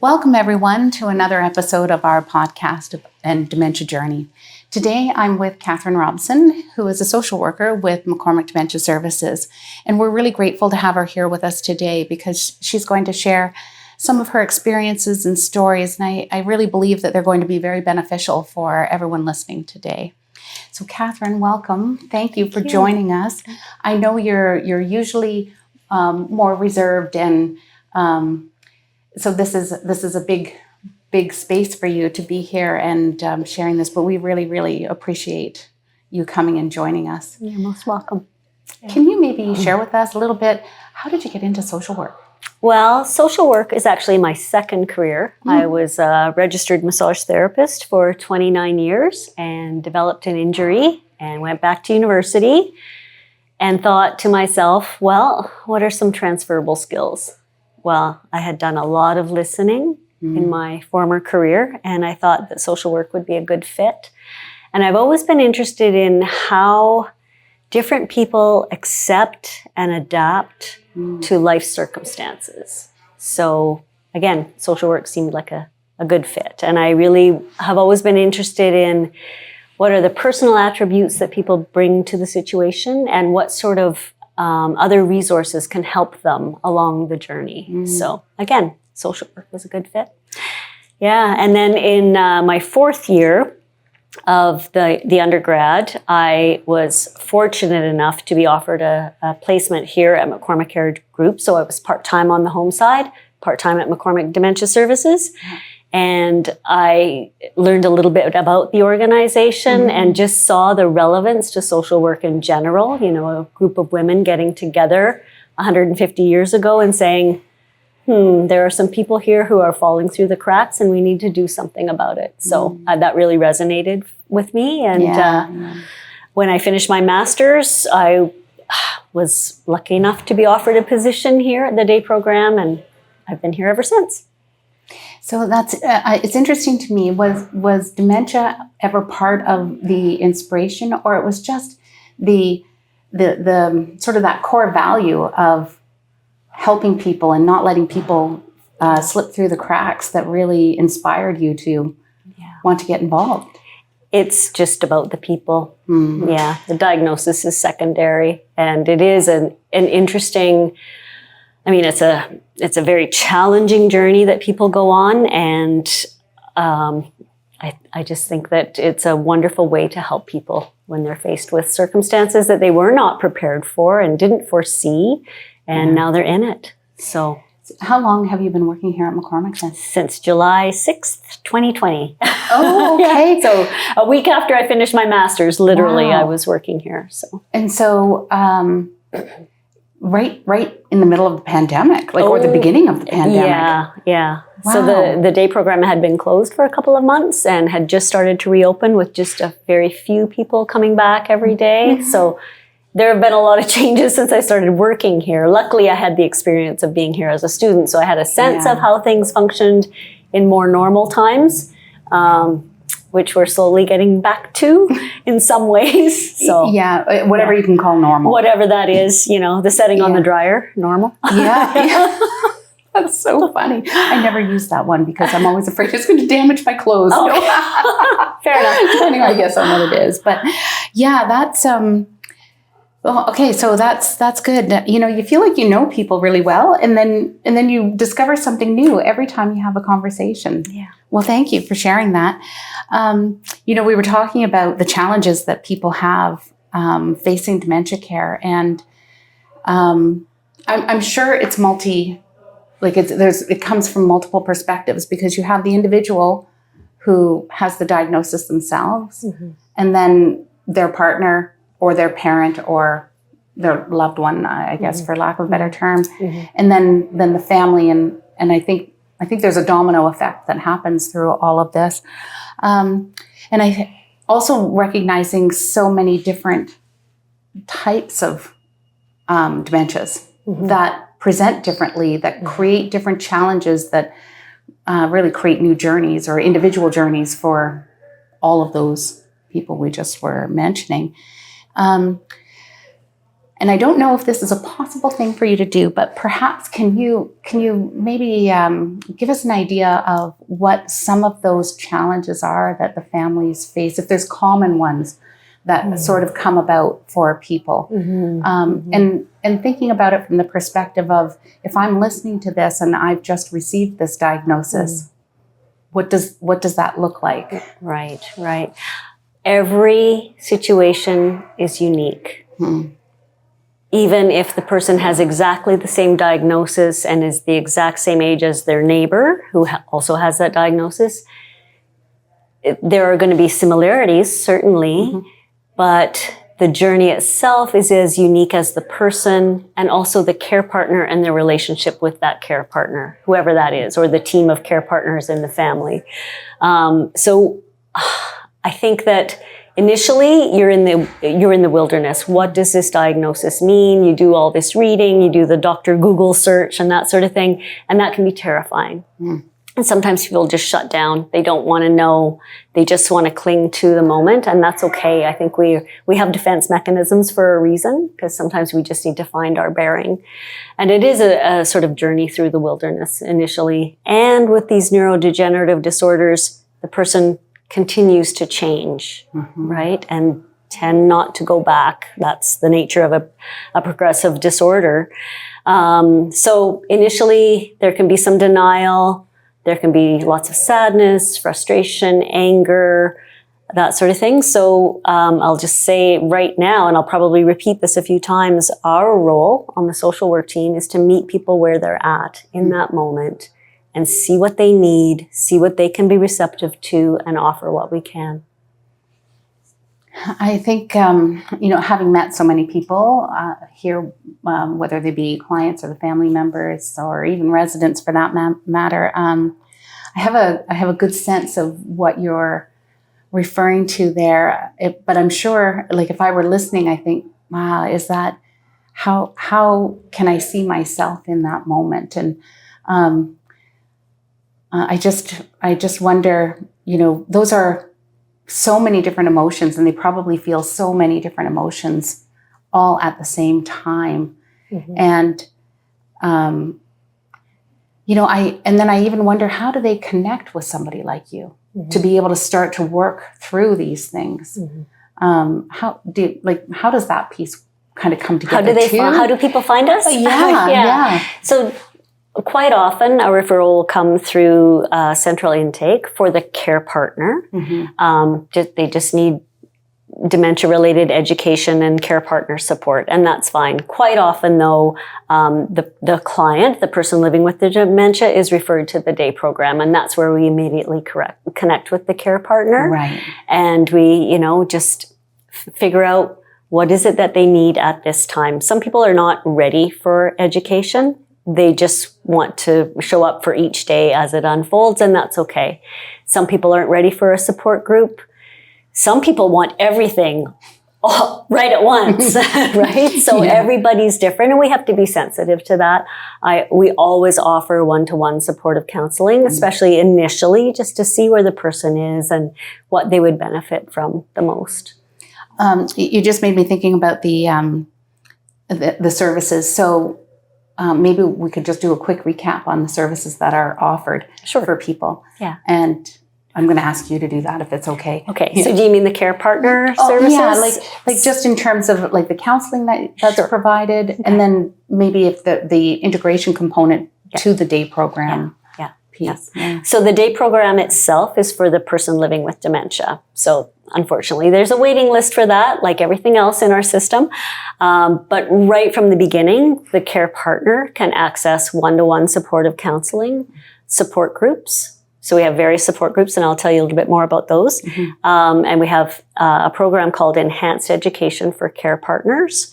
Welcome, everyone, to another episode of our podcast and Dementia Journey. Today, I'm with Catherine Robson, who is a social worker with McCormick Dementia Services. And we're really grateful to have her here with us today because she's going to share some of her experiences and stories. And I really believe that they're going to be very beneficial for everyone listening today. So Catherine, welcome. Thank you for joining us. I know you're usually more reserved, and so this is a big space for you to be here and sharing this, but we really appreciate you coming and joining us. You're most welcome. Can you maybe share with us a little bit, how did you get into social work? Well, social work is actually my second career. I was a registered massage therapist for 29 years and developed an injury and went back to university and thought to myself, well, what are some transferable skills? Well, I had done a lot of listening in my former career, and I thought that social work would be a good fit. And I've always been interested in how different people accept and adapt to life circumstances. So again, social work seemed like a good fit. And I really have always been interested in what are the personal attributes that people bring to the situation and what sort of other resources can help them along the journey. So again, social work was a good fit. Yeah, and then in my fourth year of the undergrad, I was fortunate enough to be offered a placement here at McCormick Care Group. So I was part-time on the home side, part-time at McCormick Dementia Services. And I learned a little bit about the organization and just saw the relevance to social work in general. You know, a group of women getting together 150 years ago and saying, there are some people here who are falling through the cracks and we need to do something about it. So that really resonated with me. And when I finished my master's, I was lucky enough to be offered a position here at the day program, and I've been here ever since. So that's it's interesting to me. Was dementia ever part of the inspiration, or it was just the sort of that core value of helping people and not letting people slip through the cracks that really inspired you to want to get involved? It's just about the people. Yeah, the diagnosis is secondary, and it is an interesting. I mean, it's a very challenging journey that people go on, and I just think that it's a wonderful way to help people when they're faced with circumstances that they were not prepared for and didn't foresee, and now they're in it. So, how long have you been working here at McCormick then? Since July 6th, 2020. Oh, okay. So a week after I finished my master's, literally, I was working here. So right in the middle of the pandemic, or the beginning of the pandemic. Yeah. Wow. So the day program had been closed for a couple of months and had just started to reopen with just a very few people coming back every day. So there have been a lot of changes since I started working here. Luckily, I had the experience of being here as a student, so I had a sense of how things functioned in more normal times, which we're slowly getting back to in some ways. So whatever you can call normal. Whatever that is, the setting on the dryer, normal. Yeah. That's so funny. I never use that one because I'm always afraid it's going to damage my clothes. Okay. Fair enough. Depending, I guess, on what it is. But yeah, that's okay, so that's good. You feel like you know people really well, and then you discover something new every time you have a conversation. Yeah. Well, thank you for sharing that. We were talking about the challenges that people have facing dementia care, and I'm sure it's it comes from multiple perspectives, because you have the individual who has the diagnosis themselves, and then their partner or their parent or their loved one, I guess, for lack of a better term, and then the family, and I think there's a domino effect that happens through all of this, and I also recognizing so many different types of dementias that present differently, that create different challenges, that really create new journeys or individual journeys for all of those people we just were mentioning. and I don't know if this is a possible thing for you to do, but perhaps can you maybe give us an idea of what some of those challenges are that the families face, if there's common ones that sort of come about for people, and thinking about it from the perspective of, if I'm listening to this and I've just received this diagnosis, what does that look like? Right. Every situation is unique. Even if the person has exactly the same diagnosis and is the exact same age as their neighbor who also has that diagnosis, there are going to be similarities, certainly, but the journey itself is as unique as the person and also the care partner and their relationship with that care partner, whoever that is, or the team of care partners in the family. So I think that initially, you're in the wilderness. What does this diagnosis mean? You do all this reading, you do the Dr. Google search and that sort of thing, and that can be terrifying. And sometimes people just shut down. They don't want to know. They just want to cling to the moment, and that's okay. I think we have defense mechanisms for a reason, because sometimes we just need to find our bearing. And it is a sort of journey through the wilderness initially. And with these neurodegenerative disorders, the person continues to change, right? And tend not to go back. That's the nature of a progressive disorder. So initially, there can be some denial. There can be lots of sadness, frustration, anger, that sort of thing. So I'll just say right now, and I'll probably repeat this a few times, our role on the social work team is to meet people where they're at in that moment, and see what they need, see what they can be receptive to, and offer what we can. I think, having met so many people here, whether they be clients or the family members or even residents for that matter, I have a good sense of what you're referring to there. But I'm sure, like, if I were listening, I think, wow, is that, how can I see myself in that moment? And I just wonder, those are so many different emotions, and they probably feel so many different emotions all at the same time. And, then I even wonder, how do they connect with somebody like you to be able to start to work through these things? How does that piece kind of come together? How do people find us? Yeah. So quite often, a referral will come through central intake for the care partner. They just need dementia-related education and care partner support, and that's fine. Quite often, though, the client, the person living with the dementia, is referred to the day program, and that's where we immediately connect with the care partner. Right. And we, just figure out what is it that they need at this time. Some people are not ready for education. They just want to show up for each day as it unfolds, and that's okay. Some people aren't ready for a support group. Some people want everything right at once, right? So everybody's different, and we have to be sensitive to that. We always offer one-to-one supportive counseling, especially initially, just to see where the person is and what they would benefit from the most. You just made me thinking about the services. So maybe we could just do a quick recap on the services that are offered for people. Yeah. And I'm going to ask you to do that if it's okay. Okay. Yeah. So do you mean the care partner services? Yeah, like just in terms of like the counseling that's provided, and then maybe if the integration component to the day program piece. Yeah. So the day program itself is for the person living with dementia. So unfortunately, there's a waiting list for that, like everything else in our system. But right from the beginning, the care partner can access one-to-one supportive counseling, support groups. So we have various support groups, and I'll tell you a little bit more about those. And we have a program called Enhanced Education for Care Partners.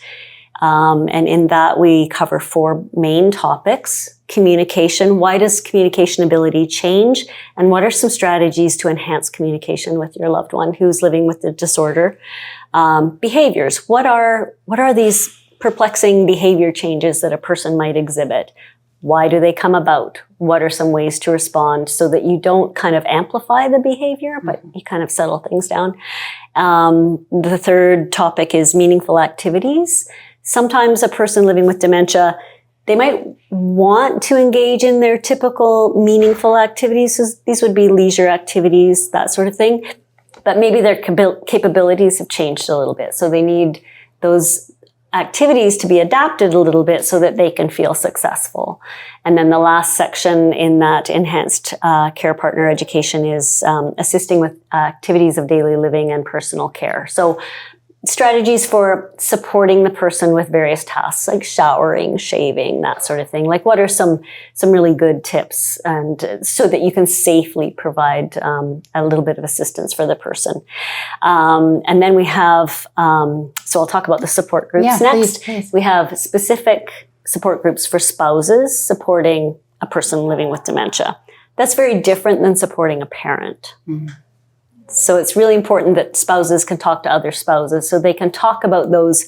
And in that, we cover 4 main topics. Communication. Why does communication ability change? And what are some strategies to enhance communication with your loved one who's living with the disorder? Behaviors. What are these perplexing behavior changes that a person might exhibit? Why do they come about? What are some ways to respond so that you don't kind of amplify the behavior, but you kind of settle things down? The third topic is meaningful activities. sometimes a person living with dementia, they might want to engage in their typical meaningful activities. So these would be leisure activities, that sort of thing. But maybe their capabilities have changed a little bit. So they need those activities to be adapted a little bit so that they can feel successful. And then the last section in that enhanced care partner education is assisting with activities of daily living and personal care. So strategies for supporting the person with various tasks like showering, shaving, that sort of thing. Like what are some really good tips and so that you can safely provide a little bit of assistance for the person. And then we have, so I'll talk about the support groups next. Please. We have specific support groups for spouses supporting a person living with dementia. That's very different than supporting a parent. Mm-hmm. So it's really important that spouses can talk to other spouses so they can talk about those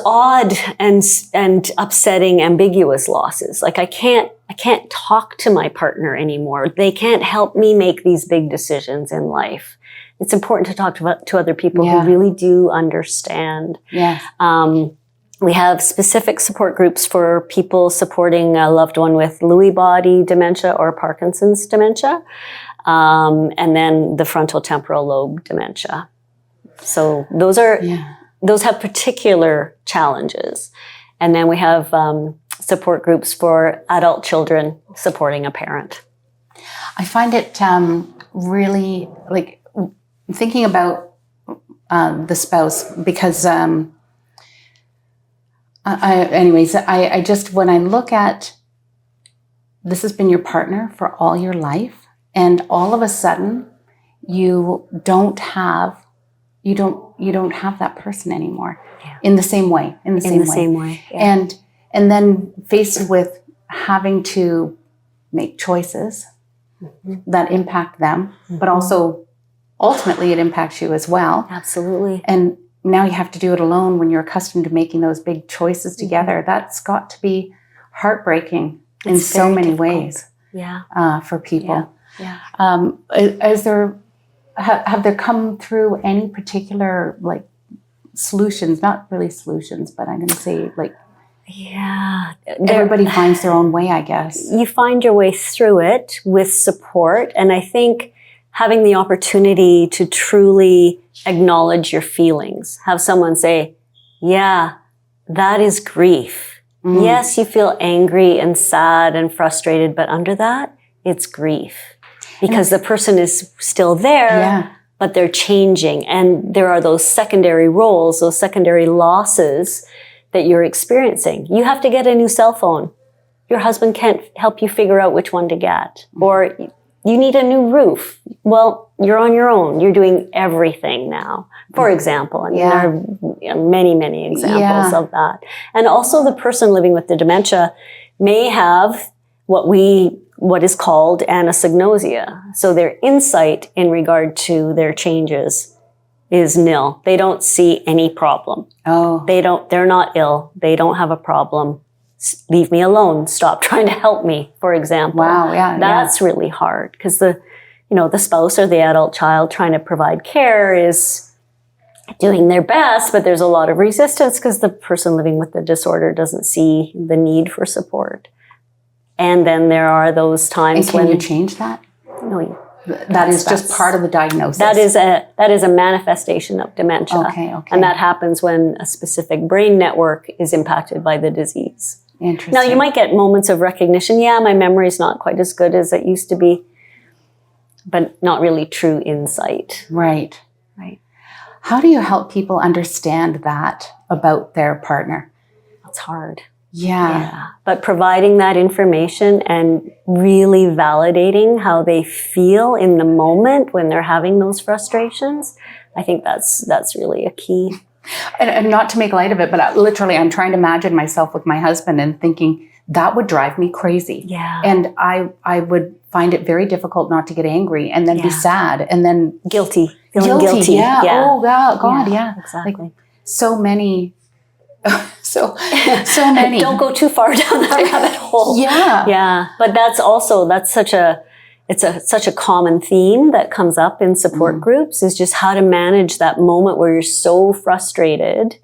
odd and upsetting, ambiguous losses. Like I can't talk to my partner anymore. They can't help me make these big decisions in life. It's important to talk to other people who really do understand. Yes. We have specific support groups for people supporting a loved one with Lewy body dementia or Parkinson's dementia. And then the frontal temporal lobe dementia. So those have particular challenges. And then we have support groups for adult children supporting a parent. I find it really like thinking about the spouse because I just, when I look at this has been your partner for all your life, and all of a sudden you don't have that person anymore in the same way, in the same way. Yeah. And then faced with having to make choices that impact them, but also ultimately it impacts you as well. Absolutely. And now you have to do it alone when you're accustomed to making those big choices together. That's got to be heartbreaking in so many ways. Yeah. For people. Yeah. Have there come through any particular like solutions? Not really solutions, but I'm going to say like. Yeah. Everybody finds their own way, I guess. You find your way through it with support, and I think having the opportunity to truly acknowledge your feelings, have someone say, "Yeah, that is grief. Mm. Yes, you feel angry and sad and frustrated, but under that, it's grief." Because the person is still there, but they're changing. And there are those secondary roles, those secondary losses that you're experiencing. You have to get a new cell phone. Your husband can't help you figure out which one to get. Or you need a new roof. Well, you're on your own. You're doing everything now. For example, I mean, there are many, many examples of that. And also the person living with the dementia may have what is called anosognosia. So their insight in regard to their changes is nil. They don't see any problem. Oh. They're not ill. They don't have a problem. Leave me alone. Stop trying to help me, for example. Wow, yeah. That's really hard because the spouse or the adult child trying to provide care is doing their best, but there's a lot of resistance because the person living with the disorder doesn't see the need for support. And then there are those times when... And can you change that? No. That is just part of the diagnosis. That is a manifestation of dementia. Okay. And that happens when a specific brain network is impacted by the disease. Interesting. Now, you might get moments of recognition. Yeah, my memory's not quite as good as it used to be, but not really true insight. Right. How do you help people understand that about their partner? That's hard. Yeah. But providing that information and really validating how they feel in the moment when they're having those frustrations, I think that's really a key. And not to make light of it, but literally I'm trying to imagine myself with my husband and thinking that would drive me crazy. Yeah. And I would find it very difficult not to get angry and then be sad and then feeling guilty. Yeah. Oh God. Yeah. Exactly. Like, so many. So many. Don't go too far down that rabbit hole. Yeah. But that's such a common theme that comes up in support groups is just how to manage that moment where you're so frustrated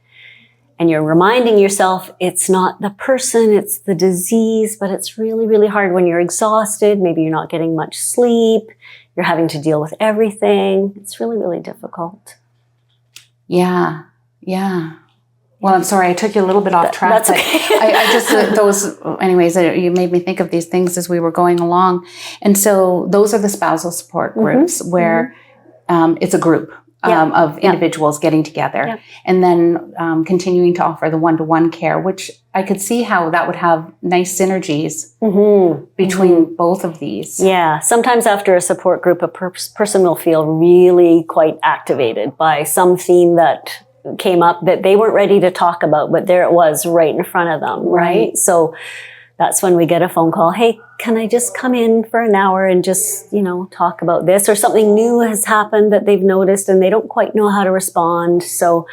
And you're reminding yourself it's not the person, it's the disease, but it's really, really hard when you're exhausted. Maybe you're not getting much sleep. You're having to deal with everything. It's really, really difficult. Yeah. Yeah. Well, I'm sorry, I took you a little bit off track. That's okay. I just, you made me think of these things as we were going along. And so those are the spousal support groups where it's a group of individuals getting together and then continuing to offer the one-to-one care, which I could see how that would have nice synergies between both of these. Yeah. Sometimes after a support group, a person will feel really quite activated by some theme that came up that they weren't ready to talk about, but there it was right in front of them, right? So that's when we get a phone call. Hey, can I just come in for an hour and just, talk about this? Or something new has happened that they've noticed and they don't quite know how to respond. So,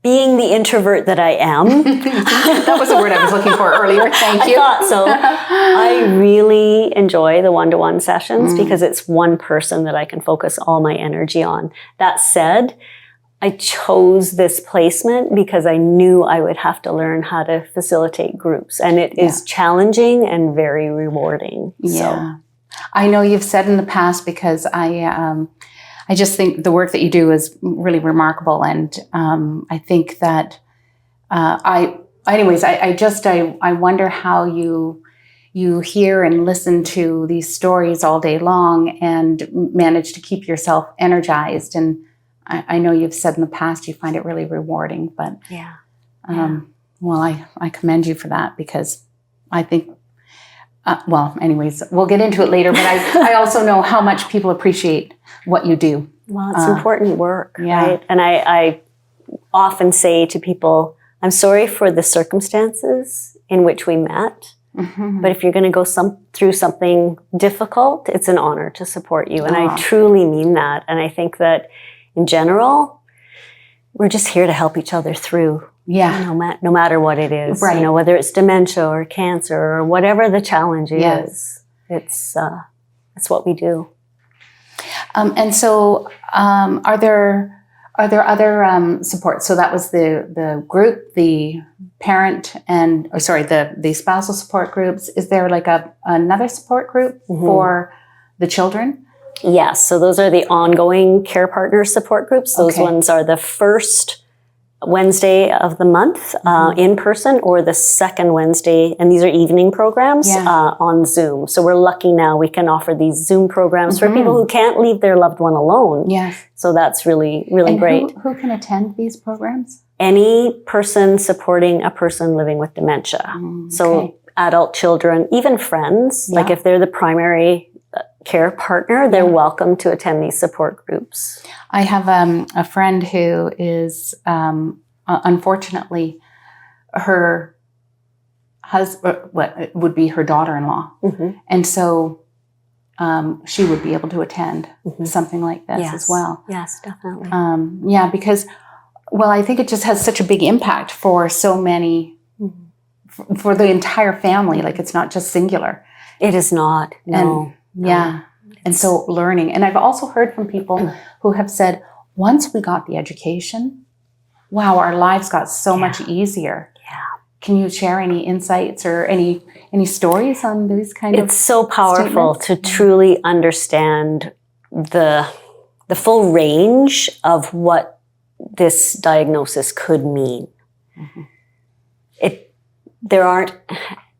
being the introvert that I am. That was the word I was looking for earlier. Thank you. I thought so. I really enjoy the one-to-one sessions because it's one person that I can focus all my energy on. That said, I chose this placement because I knew I would have to learn how to facilitate groups. And it is challenging and very rewarding. Yeah. So. I know you've said in the past, because I just think the work that you do is really remarkable. And I think that I wonder how you hear and listen to these stories all day long and manage to keep yourself energized. And I know you've said in the past you find it really rewarding, but well, I commend you for that, because I think, we'll get into it later, but I also know how much people appreciate what you do. Well, it's important work, right? And I often say to people, I'm sorry for the circumstances in which we met, but if you're going to go through something difficult, it's an honor to support you. And I truly mean that. And I think that in general, we're just here to help each other through. Yeah. No matter what it is, right. Whether it's dementia or cancer or whatever the challenge is, it's what we do. And so, are there other supports? So that was the group, the parent, the spousal support groups. Is there like another support group for the children? Yes. So those are the ongoing care partner support groups. Those ones are the first Wednesday of the month in person, or the second Wednesday, and these are evening programs on Zoom. So we're lucky now we can offer these Zoom programs for people who can't leave their loved one alone. Yes. So that's really, really great. Who can attend these programs? Any person supporting a person living with dementia. So adult children, even friends, like if they're the primary care partner, they're welcome to attend these support groups. I have a friend who is, unfortunately, her husband, what would be her daughter-in-law. And so she would be able to attend something like this as well. Yes, definitely. Because, I think it just has such a big impact for so many, for the entire family. Like, it's not just singular. It is not, no. And so learning. And I've also heard from people who have said, once we got the education, wow, our lives got so much easier. Yeah. Can you share any insights or any stories on these kind of It's so powerful to truly understand the full range of what this diagnosis could mean.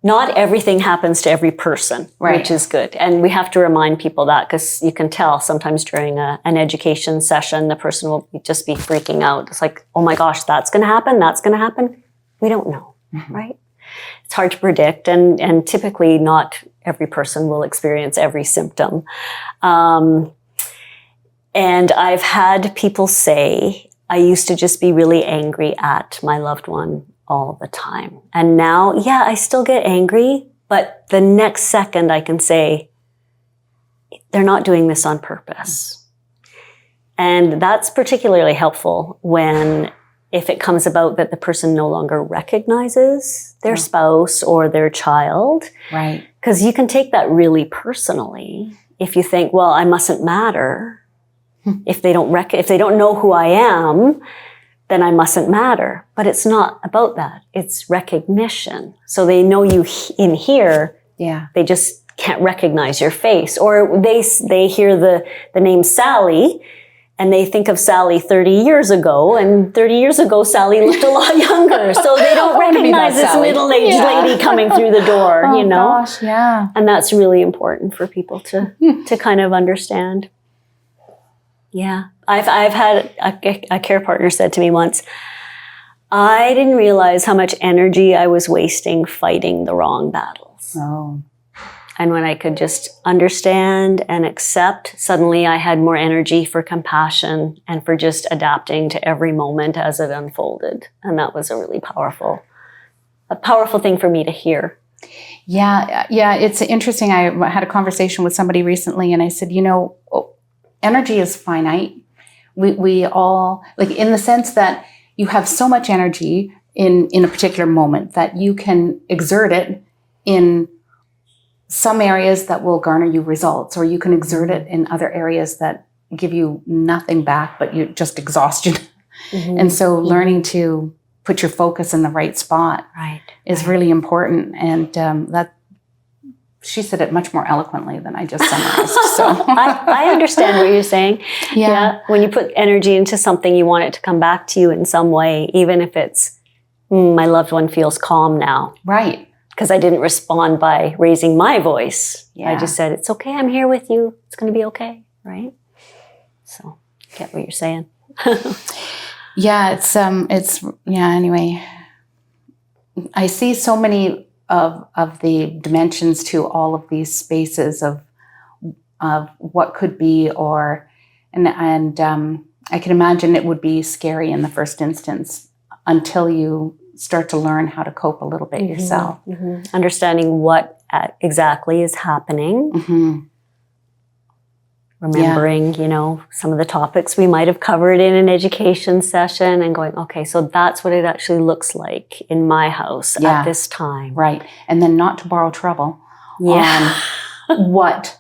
Not everything happens to every person, which is good. And we have to remind people that, because you can tell sometimes during an education session, the person will just be freaking out. It's like, oh my gosh, that's going to happen. That's going to happen. We don't know, right? It's hard to predict. And typically not every person will experience every symptom. And I've had people say, I used to just be really angry at my loved one all the time. And now, I still get angry, but the next second I can say, they're not doing this on purpose. And that's particularly helpful if it comes about that the person no longer recognizes their spouse or their child. Right. Because you can take that really personally. If you think, well, I mustn't matter if they don't know who I am. then I mustn't matter. But it's not about that. It's recognition. So they know you in here. Yeah. They just can't recognize your face. Or they hear the name Sally and they think of Sally 30 years ago. And 30 years ago, Sally looked a lot younger. So they don't recognize this middle-aged lady coming through the door, Oh, gosh, yeah. And that's really important for people to kind of understand. Yeah. I've had a care partner said to me once, I didn't realize how much energy I was wasting fighting the wrong battles. Oh. And when I could just understand and accept, suddenly I had more energy for compassion and for just adapting to every moment as it unfolded. And that was a really powerful thing for me to hear. Yeah. It's interesting. I had a conversation with somebody recently and I said, energy is finite. We all, like, in the sense that you have so much energy in a particular moment that you can exert it in some areas that will garner you results, or you can exert it in other areas that give you nothing back, but you just exhaustion. Mm-hmm. And so learning to put your focus in the right spot is really important. And that she said it much more eloquently than I just summarized. So I understand what you're saying. Yeah. When you put energy into something, you want it to come back to you in some way, even if it's, my loved one feels calm now. Right. Because I didn't respond by raising my voice. Yeah. I just said, it's okay, I'm here with you. It's going to be okay, right? So, get what you're saying. Anyway. I see so many of the dimensions to all of these spaces of what could be, and I can imagine it would be scary in the first instance until you start to learn how to cope a little bit yourself. Mm-hmm. Understanding what exactly is happening. Mm-hmm. Remembering, some of the topics we might have covered in an education session and going, okay, so that's what it actually looks like in my house at this time. Right. And then not to borrow trouble on what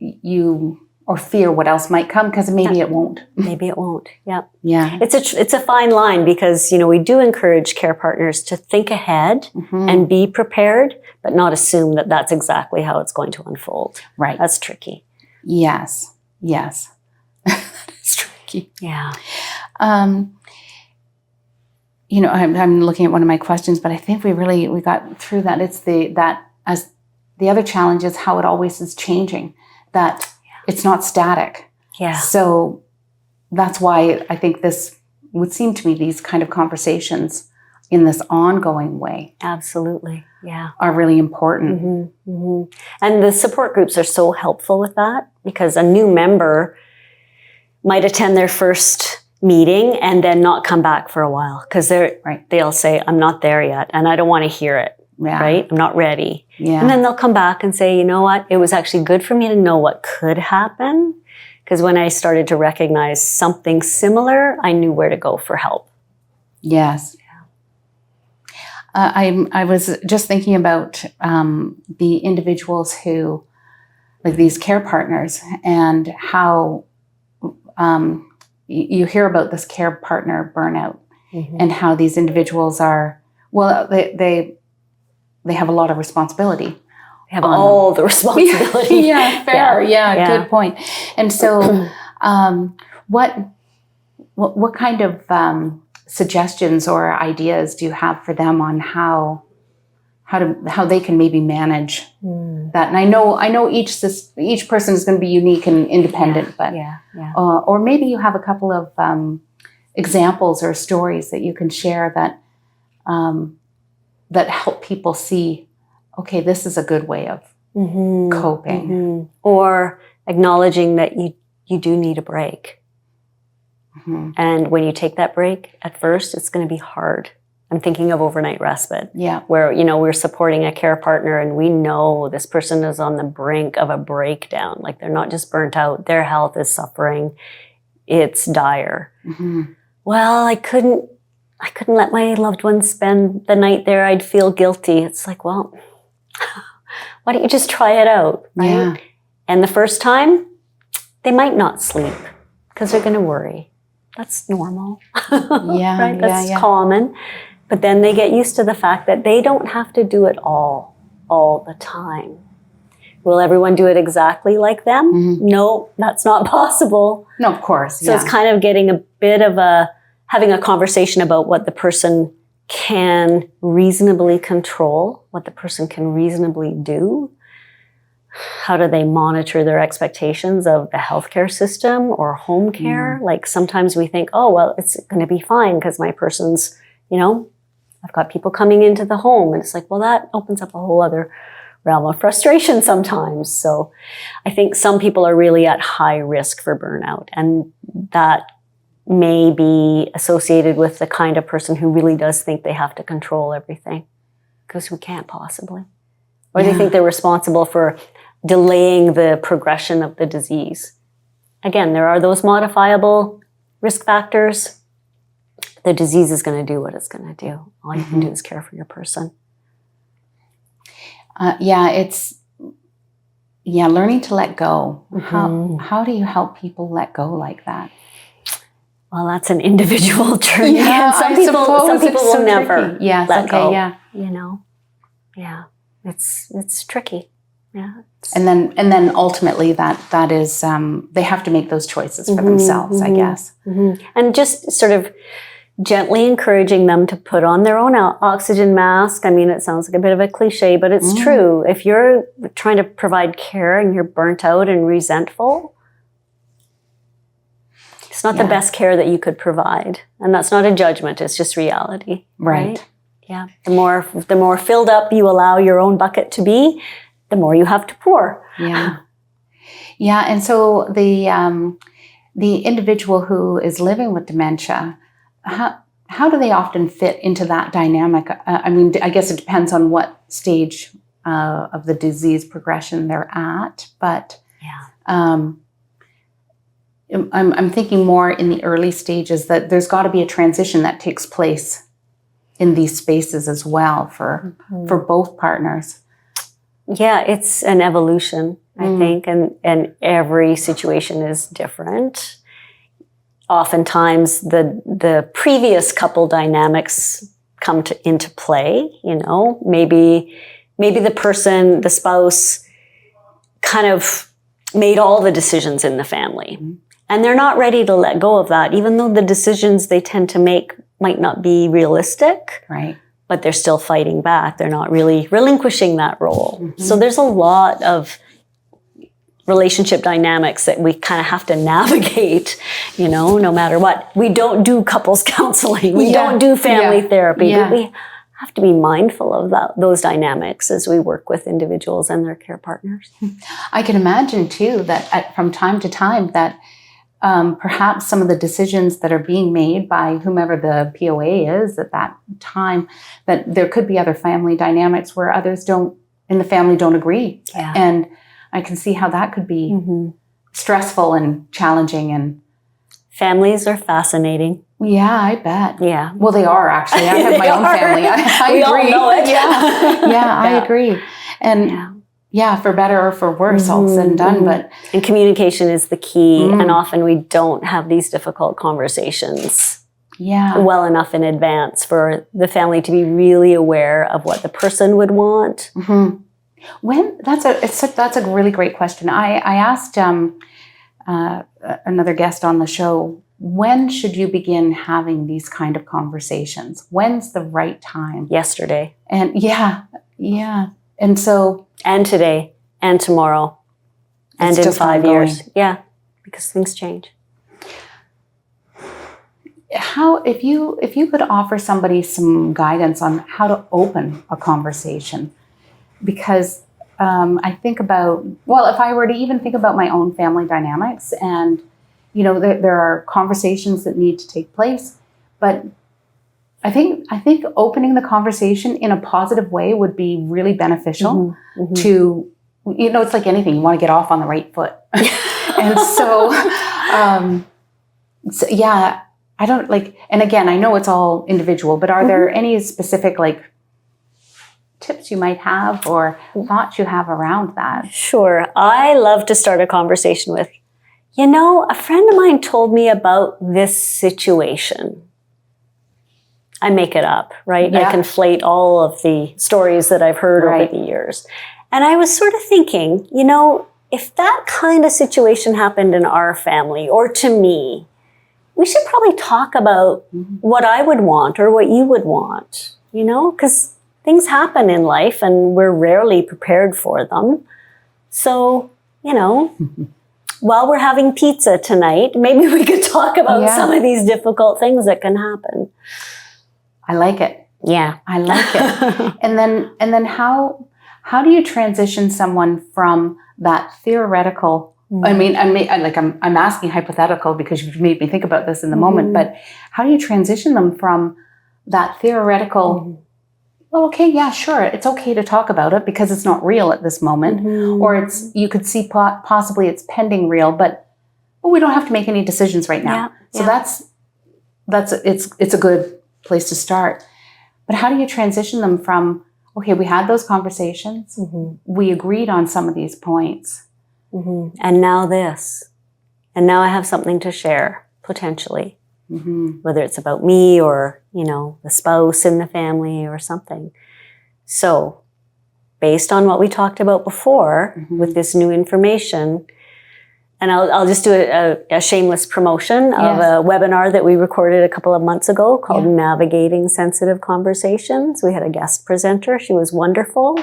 you or fear what else might come, because maybe it won't. Maybe it won't. Yeah. Yeah. It's a fine line, because, we do encourage care partners to think ahead and be prepared, but not assume that that's exactly how it's going to unfold. Right. That's tricky. Yes. It's tricky. Yeah. I'm looking at one of my questions, but I think we got through that. It's as the other challenge is how it always is changing, that it's not static. Yeah. So that's why I think this would seem to me, these kind of conversations in this ongoing way. Absolutely. Yeah. Are really important. Mm-hmm. Mm-hmm. And the support groups are so helpful with that, because a new member might attend their first meeting and then not come back for a while, because they'll say, I'm not there yet and I don't want to hear it. Yeah. Right? I'm not ready. Yeah. And then they'll come back and say, you know what? It was actually good for me to know what could happen. Because when I started to recognize something similar, I knew where to go for help. Yes. Yeah. I was just thinking about the individuals who, like these care partners, and how you hear about this care partner burnout, and how these individuals are, they have a lot of responsibility. They have all the responsibility. Yeah, fair. Yeah, good point. And so, what kind of suggestions or ideas do you have for them on how they can maybe manage that? And I know each person is going to be unique and independent, but or maybe you have a couple of examples or stories that you can share that help people see, okay, this is a good way of coping. Mm-hmm. Or acknowledging that you do need a break. Mm-hmm. And when you take that break, at first, it's going to be hard. I'm thinking of overnight respite. Yeah. Where, we're supporting a care partner and we know this person is on the brink of a breakdown. Like, they're not just burnt out, their health is suffering. It's dire. Mm-hmm. Well, I couldn't let my loved ones spend the night there. I'd feel guilty. It's like, well, why don't you just try it out, right? Yeah. And the first time, they might not sleep because they're going to worry. that's normal. Yeah, right? That's yeah. common. But then they get used to the fact that they don't have to do it all the time. Will everyone do it exactly like them? Mm-hmm. No, that's not possible. No, of course. So it's kind of getting a bit of having a conversation about what the person can reasonably control, what the person can reasonably do. How do they monitor their expectations of the healthcare system or home care? Like sometimes we think, oh, well, it's going to be fine because my person's, I've got people coming into the home. And it's like, well, that opens up a whole other realm of frustration sometimes. So I think some people are really at high risk for burnout. And that may be associated with the kind of person who really does think they have to control everything, because we can't possibly. Or they think they're responsible for delaying the progression of the disease. Again, there are those modifiable risk factors. The disease is going to do what it's going to do. All you can do is care for your person. Learning to let go. How do you help people let go like that? Well, that's an individual journey. Yeah, some people will never let go. Yeah. Yeah, it's tricky. Yeah. And then ultimately that is they have to make those choices for themselves, I guess. And just sort of gently encouraging them to put on their own oxygen mask. I mean, it sounds like a bit of a cliche, but it's true. If you're trying to provide care and you're burnt out and resentful, it's not the best care that you could provide. And that's not a judgment. It's just reality. Right? Yeah. The more filled up you allow your own bucket to be, the more you have to pour. Yeah. Yeah. And so the individual who is living with dementia, how do they often fit into that dynamic? I mean, I guess it depends on what stage of the disease progression they're at, but I'm thinking more in the early stages that there's got to be a transition that takes place in these spaces as well for both partners. Yeah, it's an evolution, I think, and every situation is different. Oftentimes the previous couple dynamics come into play, maybe the spouse kind of made all the decisions in the family and they're not ready to let go of that, even though the decisions they tend to make might not be realistic. Right. But they're still fighting back. They're not really relinquishing that role. So there's a lot of relationship dynamics that we kind of have to navigate, no matter what. We don't do couples counseling. We don't do family therapy. But we have to be mindful of those dynamics as we work with individuals and their care partners. I can imagine, too, that from time to time that perhaps some of the decisions that are being made by whomever the POA is at that time, that there could be other family dynamics where others in the family don't agree. Yeah. And I can see how that could be stressful and challenging. And families are fascinating. Yeah, I bet. Yeah. Well, they are actually. I have my own family. I agree. All know it. Yeah, I agree. And for better or for worse, all said and done. But and communication is the key. And often we don't have these difficult conversations well enough in advance for the family to be really aware of what the person would want. That's a really great question. I asked another guest on the show, when should you begin having these kind of conversations? When's the right time? Yesterday. And and so and today and tomorrow and in 5 years. Yeah, because things change. How if you could offer somebody some guidance on how to open a conversation? Because I think about, if I were to even think about my own family dynamics, and there are conversations that need to take place, but I think opening the conversation in a positive way would be really beneficial to, it's like anything, you want to get off on the right foot. And so, I don't and again, I know it's all individual, but are there any specific tips you might have or thoughts you have around that? Sure. I love to start a conversation with, A friend of mine told me about this situation. I make it up, right? Yeah. I conflate all of the stories that I've heard over the years. And I was sort of thinking, if that kind of situation happened in our family or to me, we should probably talk about what I would want or what you would want, because things happen in life and we're rarely prepared for them. So, while we're having pizza tonight, maybe we could talk about some of these difficult things that can happen. I like it. Yeah. I like it. And then how do you transition someone from that theoretical, I'm asking hypothetical because you've made me think about this in the moment, but how do you transition them from that theoretical, well, okay, yeah, sure, it's okay to talk about it because it's not real at this moment, or you could see possibly it's pending real, but we don't have to make any decisions right now. It's a good place to start. But how do you transition them from, okay, we had those conversations, we agreed on some of these points, and now this, and now I have something to share potentially, whether it's about me or the spouse in the family or something. So based on what we talked about before with this new information, and I'll just do a shameless promotion of a webinar that we recorded a couple of months ago called Navigating Sensitive Conversations. We had a guest presenter. She was wonderful.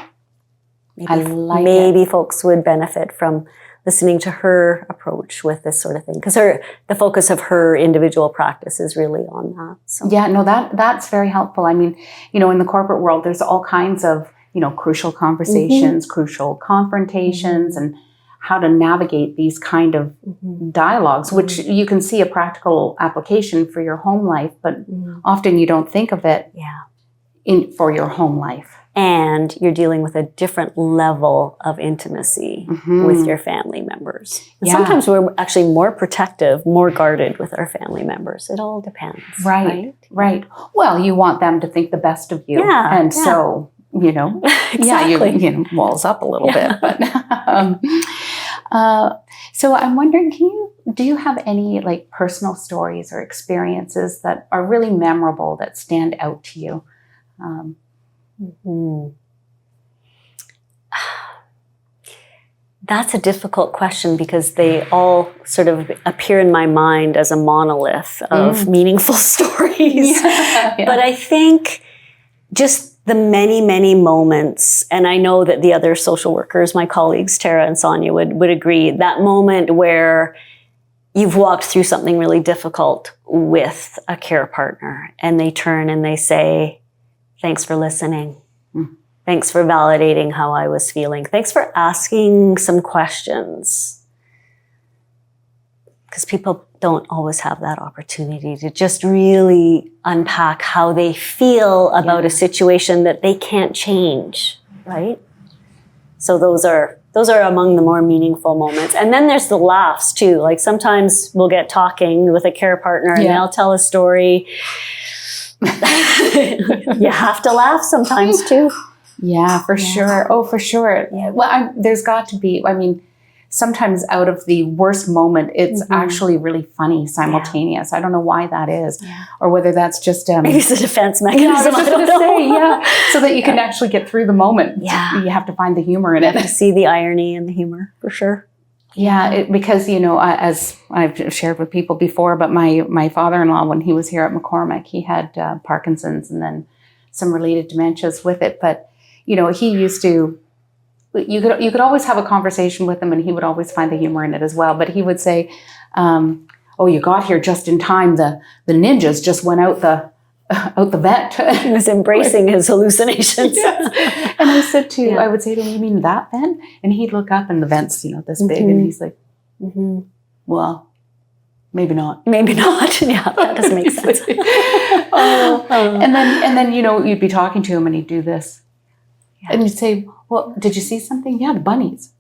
Maybe folks would benefit from listening to her approach with this sort of thing, because the focus of her individual practice is really on that. So. Yeah, no, that's very helpful. I mean, in the corporate world, there's all kinds of, crucial conversations, crucial confrontations, and how to navigate these kind of dialogues, which you can see a practical application for your home life, but often you don't think of it for your home life. And you're dealing with a different level of intimacy with your family members. And sometimes we're actually more protective, more guarded with our family members. It all depends. Right. Well, you want them to think the best of you. So, exactly. you walls up a little bit. But so I'm wondering, do you have any personal stories or experiences that are really memorable that stand out to you? That's a difficult question because they all sort of appear in my mind as a monolith of meaningful stories. But I think just the many, many moments, and I know that the other social workers, my colleagues, Tara and Sonia, would agree, that moment where you've walked through something really difficult with a care partner and they turn and they say, thanks for listening. Thanks for validating how I was feeling. Thanks for asking some questions. Because people don't always have that opportunity to just really unpack how they feel about a situation that they can't change, right? So those are among the more meaningful moments. And then there's the laughs too. Like sometimes we'll get talking with a care partner and they'll tell a story. You have to laugh sometimes too. Yeah, for sure. Oh, for sure. Yeah. Well, there's got to be, sometimes out of the worst moment, it's actually really funny simultaneous. I don't know why that is, or whether that's just maybe it's a defense mechanism. I was going to say, so that you can actually get through the moment. Yeah, you have to find the humor in it. You have to see the irony and the humor for sure. Yeah, because as I've shared with people before, but my father-in-law, when he was here at McCormick, he had Parkinson's and then some related dementias with it, but. He used to, you could always have a conversation with him and he would always find the humor in it as well. But he would say, oh, you got here just in time. The ninjas just went out the vent. He was embracing his hallucinations. Yes. And I said I would say to him, you mean that vent? And he'd look up and the vent's, this big. And he's like, well, maybe not. Maybe not. Yeah, that doesn't make sense. And then, you'd be talking to him and he'd do this. Yeah. And you'd say, well, did you see something? Yeah, the bunnies.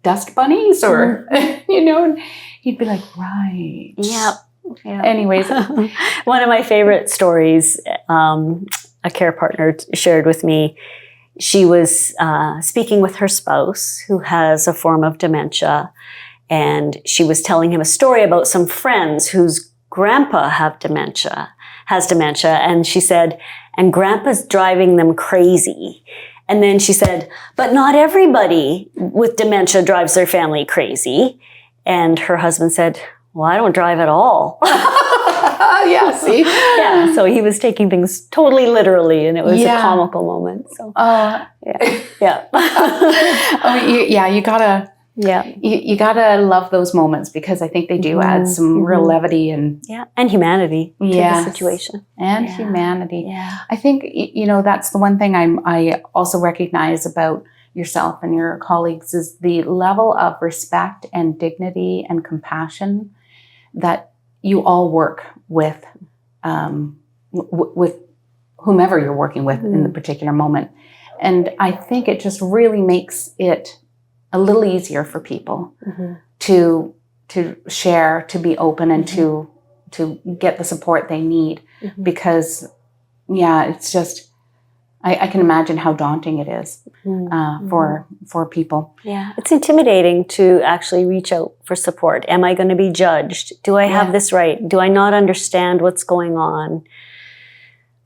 Dust bunnies? Or, and he'd be like, right. Yep. Anyways. One of my favorite stories, a care partner shared with me, she was speaking with her spouse who has a form of dementia. And she was telling him a story about some friends whose grandpa has dementia. And she said, and grandpa's driving them crazy. And then she said, but not everybody with dementia drives their family crazy. And her husband said, well, I don't drive at all. Yeah, see? Yeah, so he was taking things totally literally, and it was a comical moment. So, yeah. You gotta... Yeah, you gotta love those moments, because I think they do add some real levity and humanity to the situation and humanity. Yeah. I think that's the one thing I also recognize about yourself and your colleagues is the level of respect and dignity and compassion that you all work with whomever you're working with in the particular moment, and I think it just really makes it a little easier for people to share, to be open, and to get the support they need. Because, it's just, I can imagine how daunting it is for people. Yeah, it's intimidating to actually reach out for support. Am I going to be judged? Do I have this right? Do I not understand what's going on?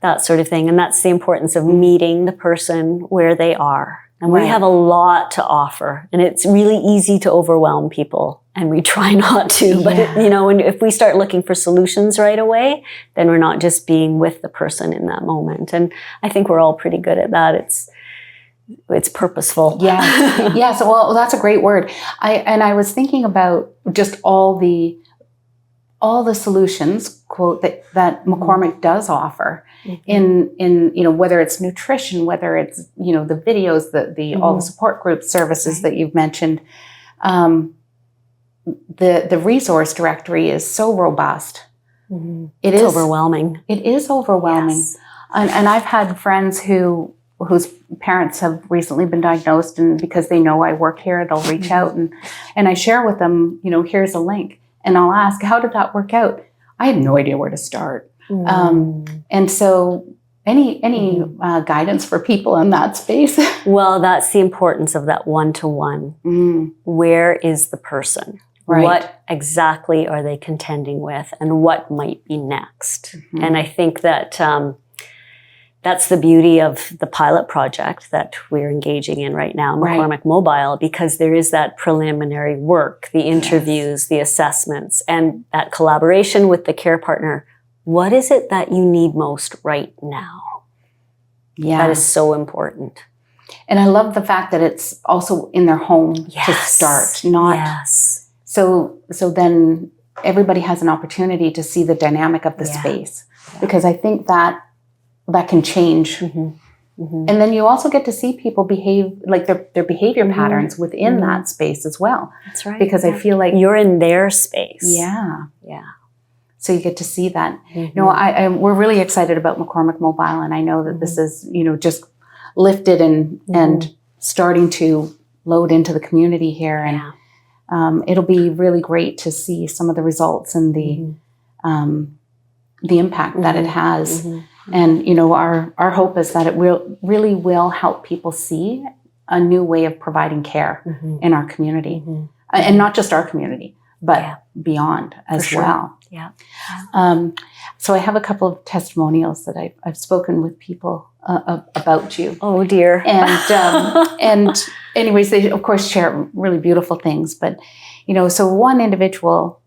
That sort of thing. And that's the importance of meeting the person where they are. And we have a lot to offer, and it's really easy to overwhelm people, and we try not to. But if we start looking for solutions right away, then we're not just being with the person in that moment. And I think we're all pretty good at that. It's purposeful. Yeah. Yeah. So, well, that's a great word. I was thinking about just all the solutions, quote, that McCormick does offer in whether it's nutrition, whether it's, the videos, all the support group services that you've mentioned. The resource directory is so robust. It's overwhelming. It is overwhelming. Yes. And I've had friends whose parents have recently been diagnosed, and because they know I work here, they'll reach out and I share with them, here's a link. And I'll ask, how did that work out? I had no idea where to start. And so any guidance for people in that space? Well, that's the importance of that one-to-one. Where is the person? Right. What exactly are they contending with, and what might be next? And I think that that's the beauty of the pilot project that we're engaging in right now, McCormick Mobile, because there is that preliminary work, the interviews, the assessments, and that collaboration with the care partner. What is it that you need most right now? Yeah. That is so important. And I love the fact that it's also in their home to start, not so then everybody has an opportunity to see the dynamic of the space, because I think that can change. And then you also get to see people behave, like their behavior patterns within that space as well. That's right. Because I feel like you're in their space. Yeah. So you get to see that. We're really excited about McCormick Mobile, and I know that this is, just lifted and starting to load into the community here. And it'll be really great to see some of the results and the impact that it has. And, our hope is that it really will help people see a new way of providing care in our community. And not just our community, but beyond as well. Yeah. So I have a couple of testimonials that I've spoken with people about you. Oh, dear. And anyways, they, of course, share really beautiful things. But, so one individual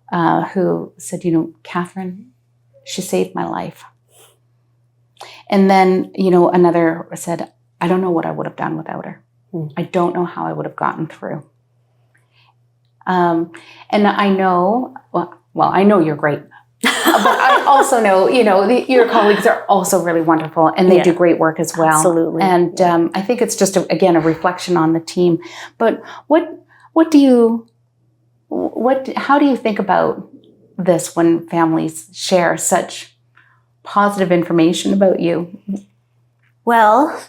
who said, Catherine, she saved my life. And then, another said, I don't know what I would have done without her. I don't know how I would have gotten through. And I know, I know you're great, but I also know, your colleagues are also really wonderful, and they do great work as well. Absolutely. And I think it's just, again, a reflection on the team. But how do you think about this when families share such positive information about you? Well,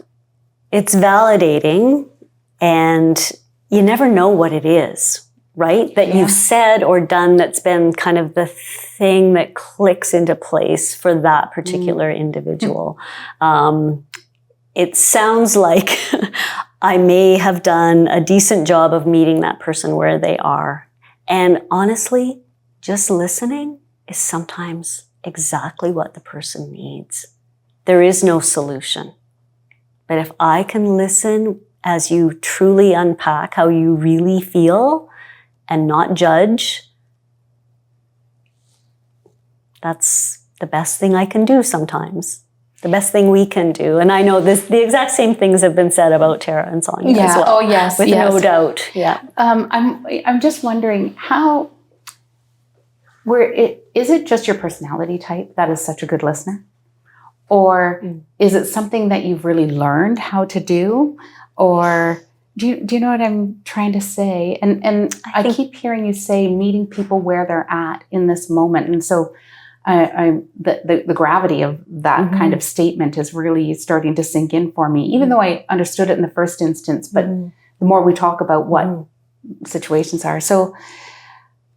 it's validating, and you never know what it is, right? That you've said or done that's been kind of the thing that clicks into place for that particular individual. It sounds like I may have done a decent job of meeting that person where they are. And honestly, just listening is sometimes exactly what the person needs. There is no solution. But if I can listen as you truly unpack how you really feel and not judge, that's the best thing I can do sometimes. The best thing we can do. And I know the exact same things have been said about Tara and Sonia as well. Oh, yes. With no doubt. Yeah. I'm just wondering is it just your personality type that is such a good listener? Or is it something that you've really learned how to do? Or do you know what I'm trying to say? And I keep hearing you say meeting people where they're at in this moment. And so the gravity of that kind of statement is really starting to sink in for me, even though I understood it in the first instance. But the more we talk about what situations are. So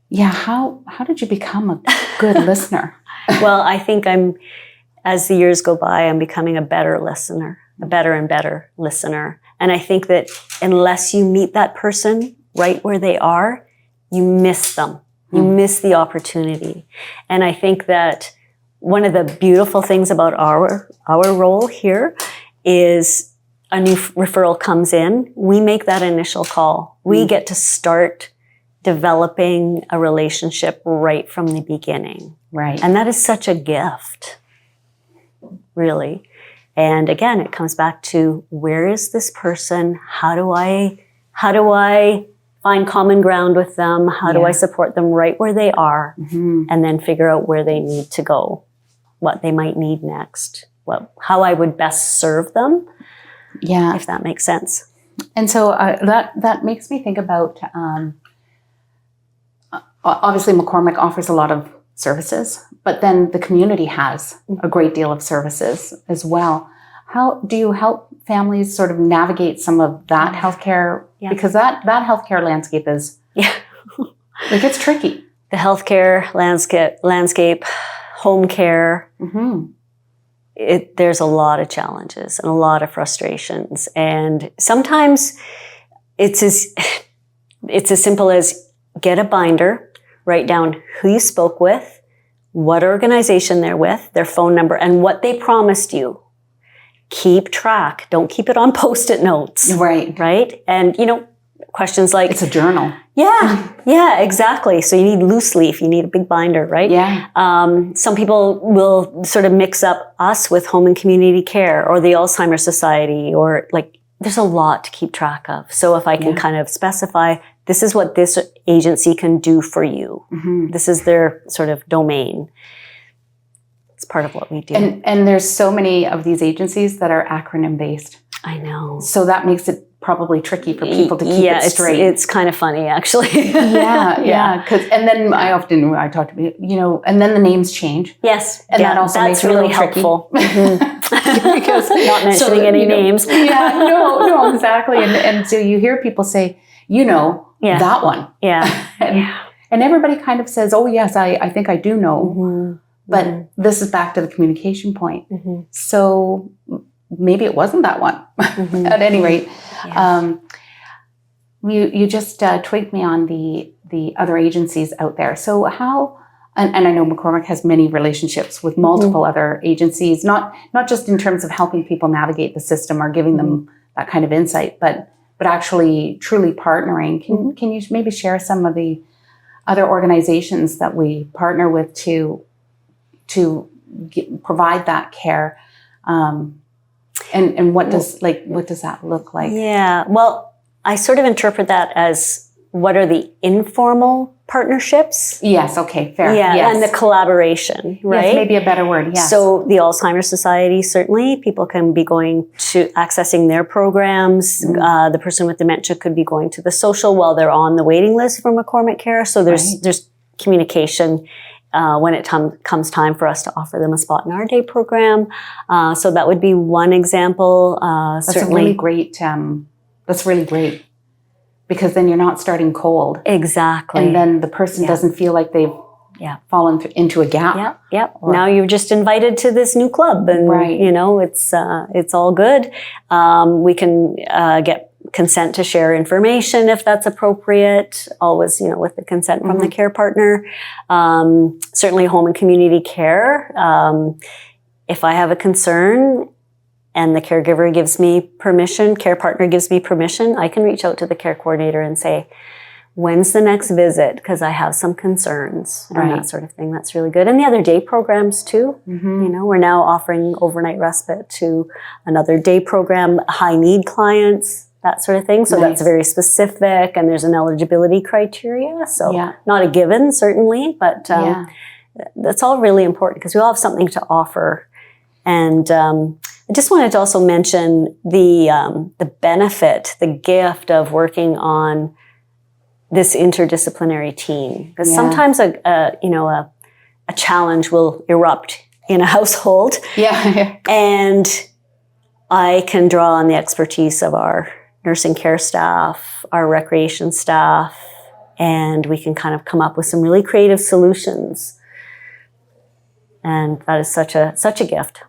yeah, how did you become a good listener? Well, I think as the years go by, I'm becoming a better listener, a better and better listener. And I think that unless you meet that person right where they are, you miss them. You miss the opportunity. And I think that one of the beautiful things about our role here is a new referral comes in. We make that initial call. We get to start developing a relationship right from the beginning. Right. And that is such a gift, really. And again, it comes back to, where is this person? How do I find common ground with them? How do I support them right where they are? And then figure out where they need to go, what they might need next, how I would best serve them. Yeah. If that makes sense. And so that makes me think about, obviously McCormick offers a lot of services, but then the community has a great deal of services as well. How do you help families sort of navigate some of that healthcare? Yeah. Because that healthcare landscape is, like, it's tricky. The healthcare landscape, home care, there's a lot of challenges and a lot of frustrations. And sometimes it's as simple as get a binder, write down who you spoke with, what organization they're with, their phone number, and what they promised you. Keep track. Don't keep it on Post-it notes. Right. Right? And, questions like... It's a journal. Yeah, exactly. So you need loose leaf. You need a big binder, right? Yeah. Some people will sort of mix up us with home and community care or the Alzheimer's Society, or there's a lot to keep track of. So if I can kind of specify, this is what this agency can do for you. This is their sort of domain. It's part of what we do. And there's so many of these agencies that are acronym based. I know. So that makes it probably tricky for people to keep it straight. It's kind of funny, actually. Yeah. And then I talk to people, and then the names change. Yes. And that also that's makes it really tricky. helpful. Because not mentioning any names. No, exactly. And so you hear people say, that one. Yeah. And everybody kind of says, oh yes, I think I do know. But this is back to the communication point. So maybe it wasn't that one. At any rate, you just tweaked me on the other agencies out there. So how, and I know McCormick has many relationships with multiple other agencies, not just in terms of helping people navigate the system or giving them that kind of insight, but actually truly partnering. Can you maybe share some of the other organizations that we partner with to provide that care, and what does that look like? Yeah, well, I sort of interpret that as, what are the informal partnerships? Yes, okay, fair. Yeah, yes. And the collaboration, right? Yes, maybe a better word, yes. So the Alzheimer's Society, certainly, people can be going to accessing their programs. The person with dementia could be going to the social while they're on the waiting list for McCormick Care. So there's communication when it comes time for us to offer them a spot in our day program. So that would be one example. That's certainly. Really great. That's really great, because then you're not starting cold. Exactly. And then the person doesn't feel like they've fallen into a gap. Yep. Now you're just invited to this new club, and it's all good. We can get consent to share information if that's appropriate, always, with the consent from the care partner. Certainly home and community care. If I have a concern and the caregiver gives me permission, care partner gives me permission, I can reach out to the care coordinator and say, when's the next visit? Because I have some concerns and that sort of thing. That's really good. And the other day programs too. We're now offering overnight respite to another day program, high need clients, that sort of thing. So that's very specific and there's an eligibility criteria. So not a given, certainly, but that's all really important because we all have something to offer. And I just wanted to also mention the benefit, the gift of working on this interdisciplinary team, because sometimes a challenge will erupt in a household, and I can draw on the expertise of our nursing care staff, our recreation staff, and we can kind of come up with some really creative solutions, and that is such a gift.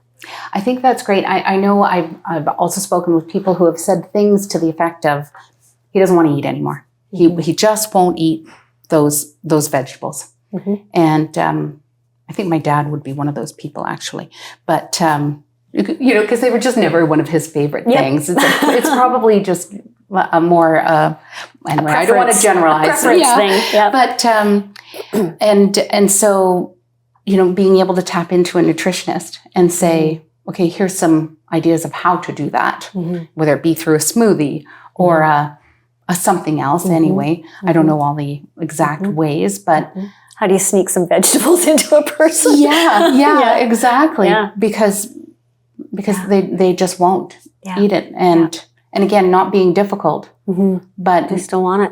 I think that's great. I know I've also spoken with people who have said things to the effect of, he doesn't want to eat anymore. He just won't eat those vegetables. And I think my dad would be one of those people, actually. But, because they were just never one of his favorite things. It's probably just a more, anyway, I don't want to generalize. Thing. But, and so, being able to tap into a nutritionist and say, okay, here's some ideas of how to do that, whether it be through a smoothie or a something else anyway. I don't know all the exact ways, but how do you sneak some vegetables into a person? Exactly. Because they just won't eat it. And again, not being difficult, but they just don't want it.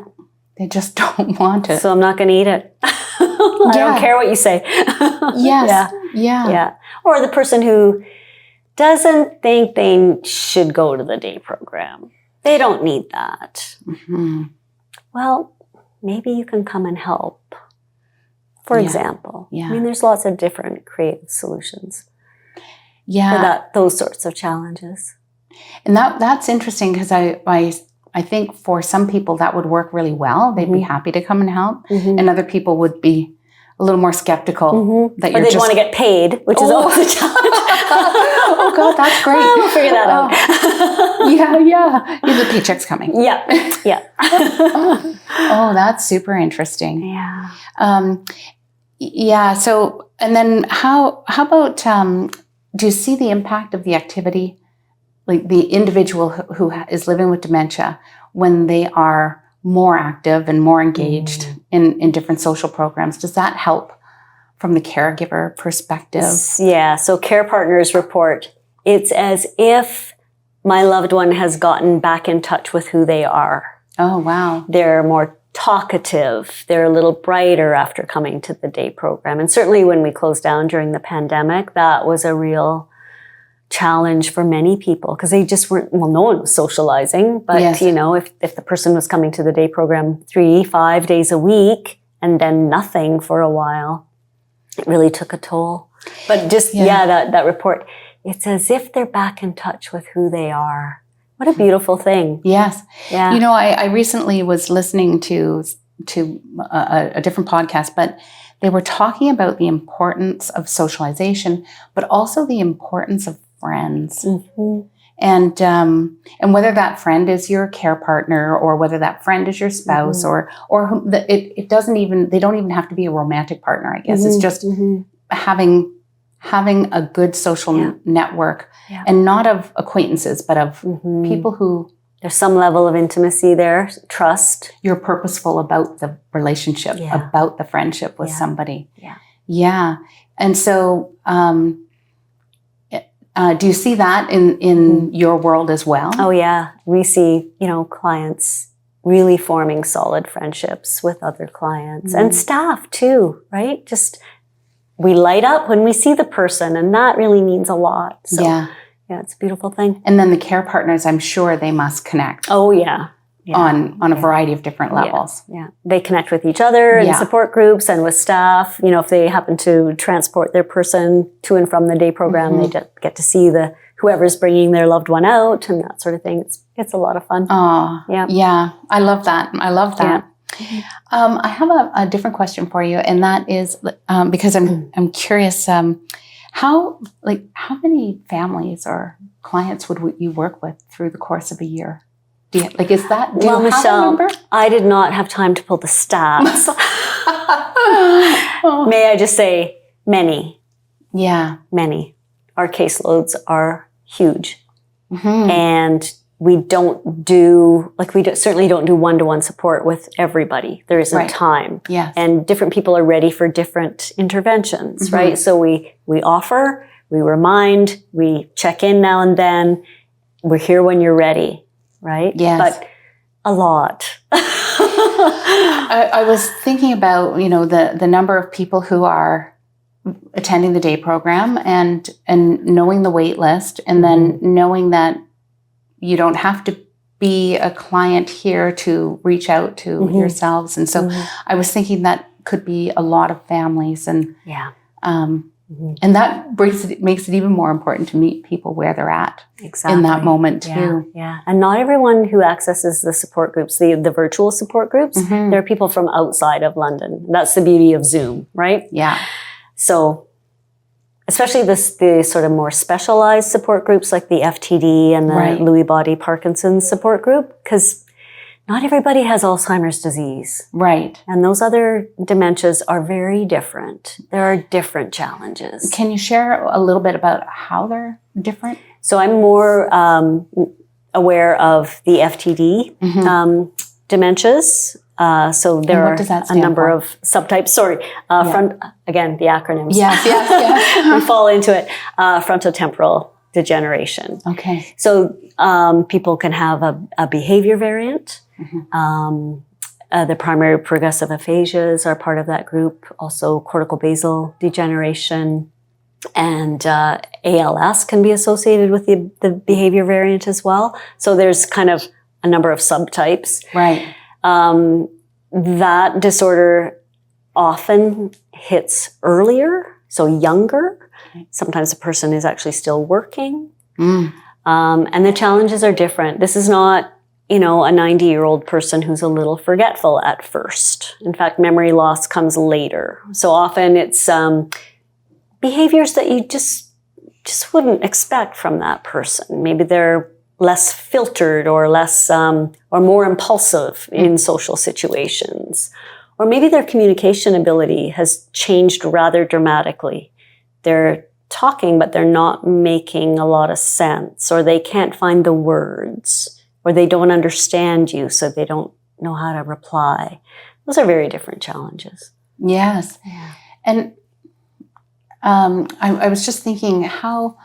They just don't want it. So I'm not going to eat it. I don't care what you say. Or the person who doesn't think they should go to the day program. They don't need that. Well, maybe you can come and help, for example. I mean, there's lots of different creative solutions for those sorts of challenges. And that's interesting because I think for some people that would work really well. They'd be happy to come and help. And other people would be a little more skeptical that you're they'd want to get paid, which is always a challenge. Oh God, that's great. We'll figure that out. The paycheck's coming. Oh, that's super interesting. So, and then how about, do you see the impact of the activity, like the individual who is living with dementia, when they are more active and more engaged in different social programs? Does that help from the caregiver perspective? So care partners report, it's as if my loved one has gotten back in touch with who they are. Oh, wow. They're more talkative. They're a little brighter after coming to the day program. And certainly when we closed down during the pandemic, that was a real challenge for many people because they just weren't, no one was socializing. But, if the person was coming to the day program 3-5 days a week and then nothing for a while, it really took a toll. But just, that report, it's as if they're back in touch with who they are. What a beautiful thing. Yes. Yeah. I recently was listening to a different podcast, but they were talking about the importance of socialization, but also the importance of friends. And whether that friend is your care partner or whether that friend is your spouse or it doesn't even, they don't even have to be a romantic partner, I guess. It's just having a good social network and not of acquaintances, but of people who... There's some level of intimacy there, trust. You're purposeful about the relationship, about the friendship with somebody. Yeah. And so... do you see that in your world as well? Oh, yeah. We see, clients really forming solid friendships with other clients and staff too, right? Just we light up when we see the person, and that really means a lot. So, it's a beautiful thing. And then the care partners, I'm sure they must connect. Oh, yeah. on a variety of different levels. Yeah. They connect with each other in support groups and with staff. If they happen to transport their person to and from the day program, they get to see whoever's bringing their loved one out and that sort of thing. It's a lot of fun. Oh, yeah. I love that. Yeah. I have a different question for you, and that is because I'm curious. How many families or clients would you work with through the course of a year? Do you have Michelle, a number? I did not have time to pull the stats. May I just say many? Yeah. Many. Our caseloads are huge. And we certainly don't do one-to-one support with everybody. There isn't time. Yes. And different people are ready for different interventions, right? So we offer, we remind, we check in now and then. We're here when you're ready. Right? Yes. But a lot. I was thinking about, the number of people who are attending the day program and knowing the wait list, and then knowing that you don't have to be a client here to reach out to yourselves. And so I was thinking that could be a lot of families, and and that makes it even more important to meet people where they're at in that moment too. Yeah. And not everyone who accesses the support groups, the virtual support groups, there are people from outside of London. That's the beauty of Zoom, right? Yeah. So especially the sort of more specialized support groups like the FTD and the Lewy body Parkinson's support group, because not everybody has Alzheimer's disease. Right. And those other dementias are very different. There are different challenges. Can you share a little bit about how they're different? So I'm more aware of the FTD dementias. So there are a number of subtypes. Sorry, again, the acronyms. Yes. We fall into it. Frontotemporal degeneration. Okay. So people can have a behavior variant. The primary progressive aphasias are part of that group. Also cortical basal degeneration, and ALS can be associated with the behavior variant as well. So there's kind of a number of subtypes. Right. That disorder often hits earlier, so younger. Sometimes the person is actually still working. And the challenges are different. This is not, a 90-year-old person who's a little forgetful at first. In fact, memory loss comes later. So often it's behaviors that you just wouldn't expect from that person. Maybe they're less filtered or less or more impulsive in social situations. Or maybe their communication ability has changed rather dramatically. They're talking, but they're not making a lot of sense, or they can't find the words, or they don't understand you, so they don't know how to reply. Those are very different challenges. Yes. Yeah. And I was just thinking how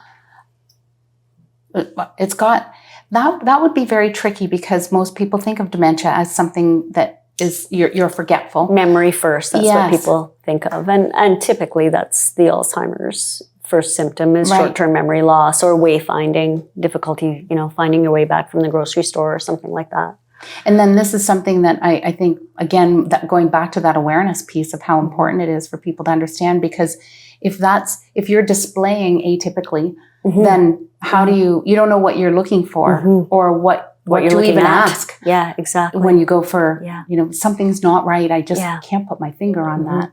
it's got, that would be very tricky, because most people think of dementia as something that is you're forgetful. Memory first, that's what people think of. And typically that's the Alzheimer's first symptom is short-term memory loss or wayfinding, difficulty, finding your way back from the grocery store or something like that. And then this is something that I think, again, that going back to that awareness piece of how important it is for people to understand, because if you're displaying atypically, then how do you don't know what you're looking for or what you're even ask. Yeah, exactly. When you go for, something's not right. I just can't put my finger on that.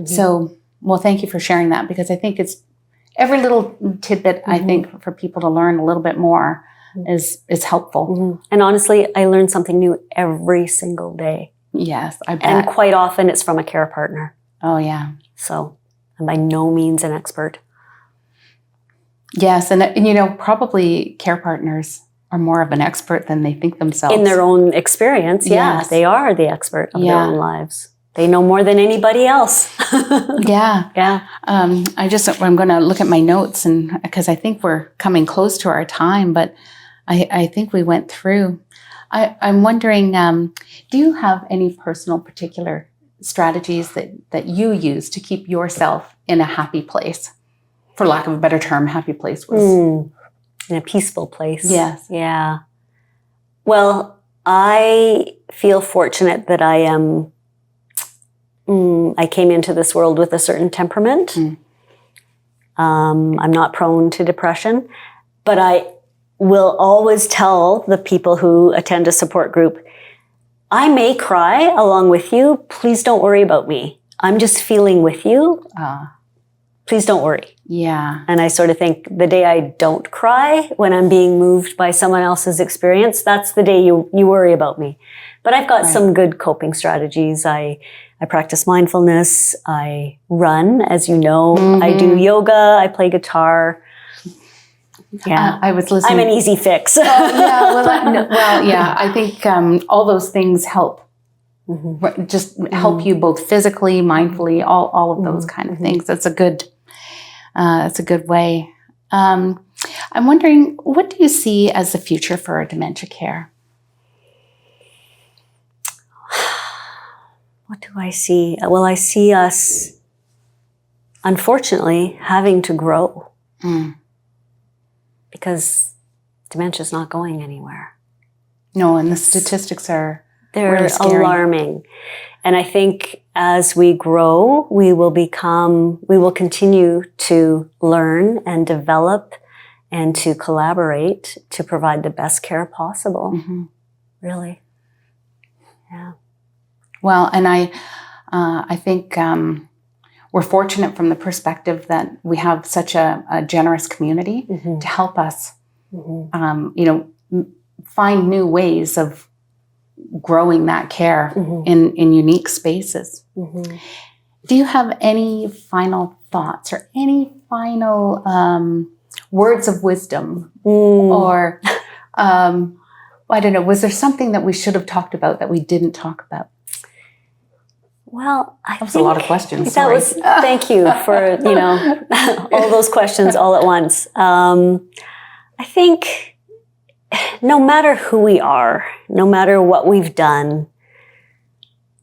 So, well, thank you for sharing that, because I think it's every little tidbit, I think, for people to learn a little bit more is helpful. And honestly, I learn something new every single day. Yes, I bet. And quite often it's from a care partner. Oh, yeah. So I'm by no means an expert. Yes, and probably care partners are more of an expert than they think themselves. In their own experience, yes. They are the expert of their own lives. They know more than anybody else. Yeah. I'm going to look at my notes, and because I think we're coming close to our time, but I think we went through. I'm wondering, do you have any personal particular strategies that you use to keep yourself in a happy place? For lack of a better term, happy place was... in a peaceful place. Yes. Yeah. Well, I feel fortunate that I came into this world with a certain temperament. I'm not prone to depression, but I will always tell the people who attend a support group, I may cry along with you. Please don't worry about me. I'm just feeling with you. Please don't worry. Yeah. And I sort of think the day I don't cry when I'm being moved by someone else's experience, that's the day you worry about me. But I've got some good coping strategies. I practice mindfulness. I run, as you know. I do yoga. I play guitar. Yeah. I was listening. I'm an easy fix. I think all those things help. Just help you both physically, mindfully, all of those kind of things. That's a good way. I'm wondering, what do you see as the future for dementia care? What do I see? Well, I see us, unfortunately, having to grow because dementia is not going anywhere. No, and the statistics are they're really scary. Alarming. And I think as we grow, we will continue to learn and develop and to collaborate to provide the best care possible. Really. Yeah. Well, and I think we're fortunate from the perspective that we have such a generous community to help us, find new ways of growing that care in unique spaces. Do you have any final thoughts or any final words of wisdom? Or, I don't know, was there something that we should have talked about that we didn't talk about? Well, that was a lot of questions. Thank you for, all those questions all at once. I think no matter who we are, no matter what we've done,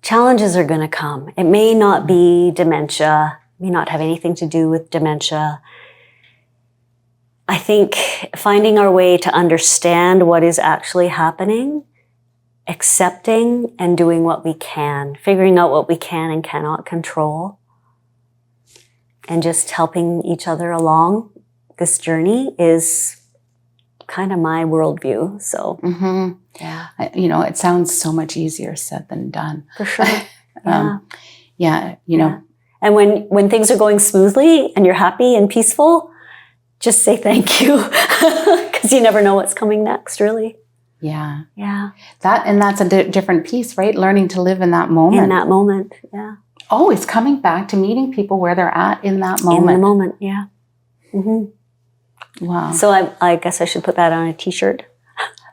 challenges are going to come. It may not be dementia, may not have anything to do with dementia. I think finding our way to understand what is actually happening, accepting and doing what we can, figuring out what we can and cannot control, and just helping each other along this journey is kind of my worldview. So, yeah. It sounds so much easier said than done. For sure. Yeah. And when things are going smoothly and you're happy and peaceful, just say thank you because you never know what's coming next, really. Yeah. Yeah. That's a different piece, right? Learning to live in that moment. In that moment, yeah. Always coming back to meeting people where they're at in that moment. In the moment, yeah. Wow. So I guess I should put that on a t-shirt.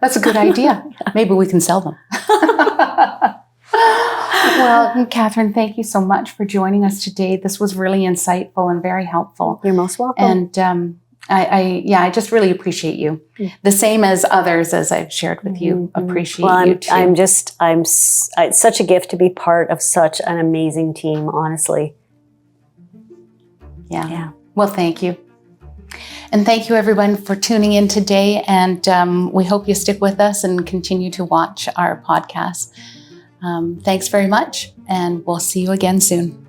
That's a good idea. Maybe we can sell them. Well, Catherine, thank you so much for joining us today. This was really insightful and very helpful. You're most welcome. And I just really appreciate you. The same as others, as I've shared with you, appreciate you too. It's such a gift to be part of such an amazing team, honestly. Yeah. Well, thank you. And thank you everyone for tuning in today. And we hope you stick with us and continue to watch our podcast. Thanks very much. And we'll see you again soon.